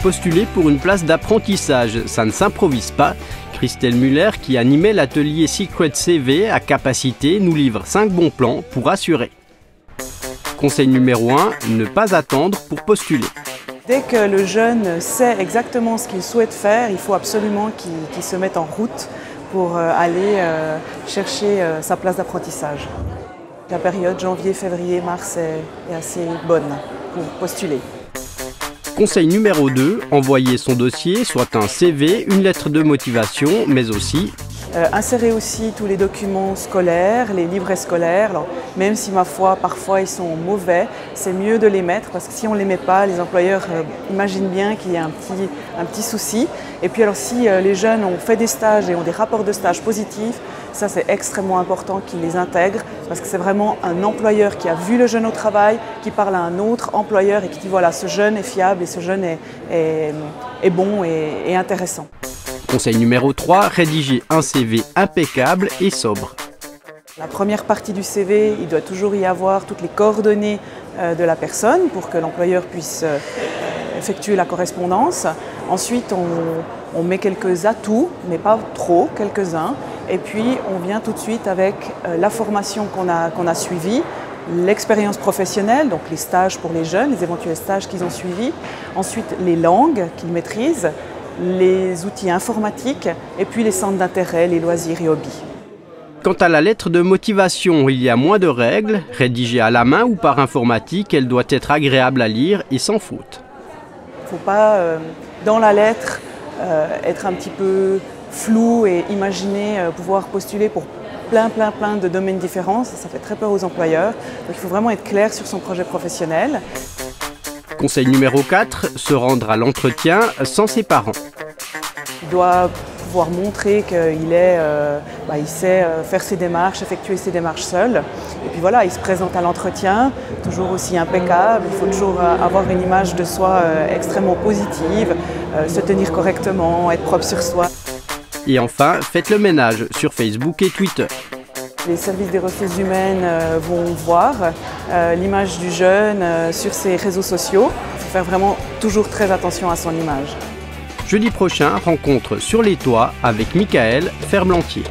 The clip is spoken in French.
postuler pour une place d'apprentissage. Ça ne s'improvise pas. Christelle Muller, qui animait l'atelier Secret CV à Capacité, nous livre 5 bons plans pour assurer. Conseil numéro 1, ne pas attendre pour postuler. Dès que le jeune sait exactement ce qu'il souhaite faire, il faut absolument qu'il se mette en route pour aller chercher sa place d'apprentissage. La période janvier, février, mars est assez bonne pour postuler. Conseil numéro 2, envoyer son dossier, soit un CV, une lettre de motivation, mais aussi insérer aussi tous les documents scolaires, les livrets scolaires. Alors, même si, ma foi, parfois ils sont mauvais, c'est mieux de les mettre parce que si on ne les met pas, les employeurs imaginent bien qu'il y a un petit souci. Et puis alors si les jeunes ont fait des stages et ont des rapports de stage positifs, ça c'est extrêmement important qu'ils les intègrent parce que c'est vraiment un employeur qui a vu le jeune au travail, qui parle à un autre employeur et qui dit voilà, ce jeune est fiable et ce jeune est bon et intéressant. Conseil numéro 3, rédiger un CV impeccable et sobre. La première partie du CV, il doit toujours y avoir toutes les coordonnées de la personne pour que l'employeur puisse effectuer la correspondance. Ensuite, on met quelques atouts, mais pas trop, quelques-uns. Et puis, on vient tout de suite avec la formation qu'on a suivie, l'expérience professionnelle, donc les stages pour les jeunes, les éventuels stages qu'ils ont suivis. Ensuite, les langues qu'ils maîtrisent, les outils informatiques et puis les centres d'intérêt, les loisirs et hobbies. Quant à la lettre de motivation, il y a moins de règles. Rédigée à la main ou par informatique, elle doit être agréable à lire et sans faute. Il ne faut pas, dans la lettre, être un petit peu flou et imaginer pouvoir postuler pour plein de domaines différents. Ça fait très peur aux employeurs. Donc il faut vraiment être clair sur son projet professionnel. Conseil numéro 4, se rendre à l'entretien sans ses parents. Il doit pouvoir montrer qu'il sait faire ses démarches, effectuer ses démarches seul. Et puis voilà, il se présente à l'entretien, toujours aussi impeccable. Il faut toujours avoir une image de soi extrêmement positive, se tenir correctement, être propre sur soi. Et enfin, faites le ménage sur Facebook et Twitter. Les services des ressources humaines vont voir l'image du jeune sur ses réseaux sociaux. Il faut faire vraiment toujours très attention à son image. Jeudi prochain, rencontre sur les toits avec Michael Ferblantier.